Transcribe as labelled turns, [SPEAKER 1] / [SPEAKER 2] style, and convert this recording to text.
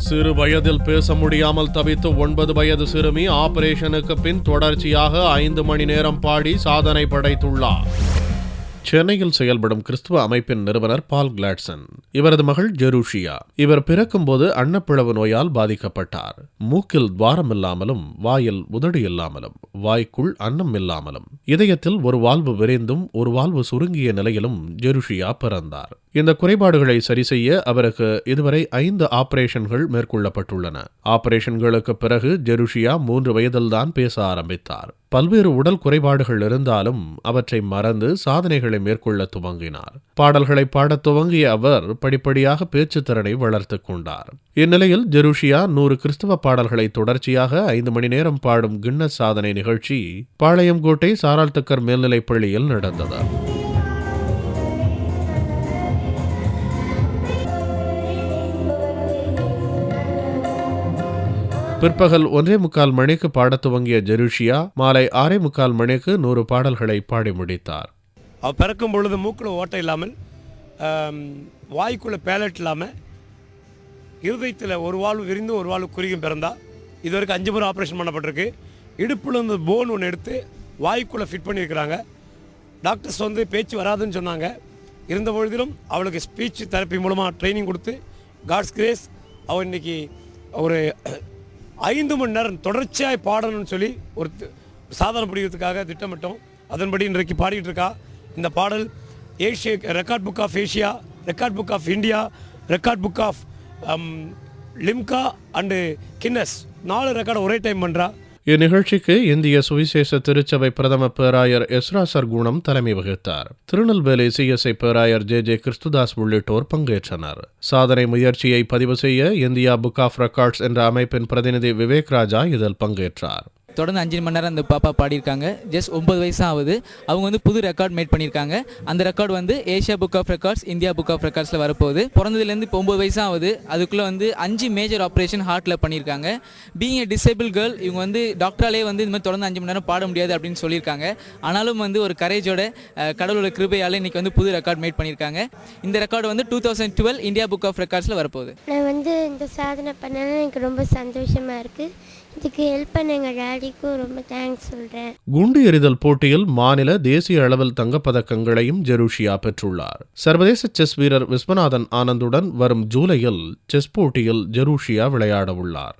[SPEAKER 1] சிறு வயதில் பேச முடியாமல் தவித்து 9 வயது சிறுமி ஆபரேஷனுக்கு பின் தொடர்ச்சியாக 5 மணி நேரம் பாடி சாதனை படைத்துள்ளார். சென்னையில் செயல்படும் கிறிஸ்துவ அமைப்பின் நிறுவனர் பால் கிளாட்சன். இவரது மகள் ஜெருஷியா. இவர் பிறக்கும்போது அன்னப்பிளவு நோயால் பாதிக்கப்பட்டார். மூக்கில் துவாரம் இல்லாமலும் வாயில் உதடு இல்லாமலும் வாய்க்குள் அன்னம் இல்லாமலும் இதயத்தில் ஒரு வால்வு விரைந்தும் ஒரு வால்வு சுருங்கிய நிலையிலும் ஜெருஷியா பிறந்தார். இந்த குறைபாடுகளை சரி செய்ய அவருக்கு இதுவரை 5 ஆபரேஷன்கள் மேற்கொள்ளப்பட்டுள்ளன. ஆபரேஷன்களுக்கு பிறகு ஜெருஷியா 3 வயதில்தான் பேச ஆரம்பித்தார். பல்வேறு உடல் குறைபாடுகள் இருந்தாலும் அவற்றை மறந்து சாதனைகளை மேற்கொள்ள துவங்கினார். பாடல்களை பாடத் துவங்கிய அவர் படிப்படியாக பேச்சு திறனை வளர்த்துக் கொண்டார். இந்நிலையில் ஜெருஷியா 100 கிறிஸ்தவ பாடல்களை தொடர்ச்சியாக 5 மணி நேரம் பாடும் கின்னஸ் சாதனை நிகழ்ச்சி பாளையங்கோட்டை சாரால்தக்கர் மேல்நிலைப் பள்ளியில் நடந்தது. பிற்பகல் 1:45 மணிக்கு பாடத் துவங்கிய ஜெருஷியா மாலை 6:45 மணிக்கு 100 பாடல்களை பாடி முடித்தார்.
[SPEAKER 2] அவர் பிறக்கும் பொழுது மூக்கில் ஓட்டை இல்லாமல், வாய்க்குள்ள பேலட் இல்லாமல், இருதயத்தில் ஒரு வாழ்வு விரிந்து ஒரு வாழ்வு குறுகியும் பிறந்தா. இது வரைக்கும் 5 முறை ஆப்ரேஷன் பண்ணப்பட்டிருக்கு. இடுப்பில் இருந்து போன் ஒன்று எடுத்து வாய்க்குள்ளே ஃபிட் பண்ணியிருக்கிறாங்க. டாக்டர்ஸ் பேச்சு வராதுன்னு சொன்னாங்க. இருந்த பொழுதிலும் அவளுக்கு ஸ்பீச் தெரப்பி மூலமாக ட்ரைனிங் கொடுத்து காட்ஸ் கிரேஸ் அவள் இன்றைக்கி ஒரு 5 மணி நேரம் தொடர்ச்சியாக பாடணும்னு சொல்லி ஒரு சாதனை பிடிக்கிறதுக்காக திட்டமிட்டோம். அதன்படி இன்றைக்கு பாடிக்கிட்டு இருக்கா. இந்த பாடல் Asia record book of Asia, record book of India, record book of Limca and Guinness 4 ரெக்கார்டை ஒரே டைம் பண்ணுறா.
[SPEAKER 1] இந்நிகழ்ச்சிக்கு இந்திய சுவிசேஷ திருச்சபை பிரதம பேராயர் எஸ்ரா சர்குணம் தலைமை வகித்தார். திருநெல்வேலி CSI பேராயர் JJ கிறிஸ்துதாஸ் உள்ளிட்டோர் பங்கேற்றனர். சாதனை முயற்சியை பதிவு செய்ய இந்தியா புக் ஆஃப் ரெக்கார்ட்ஸ் என்ற அமைப்பின் பிரதிநிதி விவேக் ராஜா இதில் பங்கேற்றார்.
[SPEAKER 3] தொடர்ந்து 5 மணி நேரம் அந்த பாப்பா பாடியிருக்காங்க. ஜஸ்ட் 9 வயசு ஆகுது. அவங்க புது ரெக்கார்ட் மேட் பண்ணியிருக்காங்க. அந்த record Asia book of records, India book of ரெக்கார்ட்ஸில் வரப்போகுது. பிறந்ததுலேருந்து இப்போ 9 வயசு ஆகுது. அதுக்குள்ளே 5 மேஜர் ஆப்ரேஷன் ஹார்ட்டில் பண்ணியிருக்காங்க. பீயிங் எ டிசேபிள் கேர்ள், இவங்க டாக்டராலே இந்த மாதிரி தொடர்ந்து 5 மணி நேரம் பாட முடியாது அப்படின்னு சொல்லியிருக்காங்க. ஆனாலும் ஒரு கரேஜோட கடவுளோட கிருபையால் இன்றைக்கி புது ரெக்கார்ட் மேட் பண்ணியிருக்காங்க. இந்த ரெக்கார்டு 2012 இந்தியா புக் ஆஃப் ரெக்கார்ட்ஸில் வரப்போகுது.
[SPEAKER 4] நான் இந்த சாதனை பண்ணனா எனக்கு ரொம்ப சந்தோஷமாக இருக்குது. இதுக்கு ஹெல்ப் பண்ண எங்கள் டாடிக்கும் ரொம்ப தேங்க்ஸ் சொல்கிறேன்.
[SPEAKER 1] குண்டு எறிதல் போட்டியில் மாநில தேசிய அளவில் தங்கப்பதக்கங்களையும் ஜெருஷியா பெற்றுள்ளார். சர்வதேச செஸ் வீரர் விஸ்வநாதன் ஆனந்துடன் வரும் ஜூலையில் செஸ் போட்டியில் ஜெருஷியா விளையாட உள்ளார்.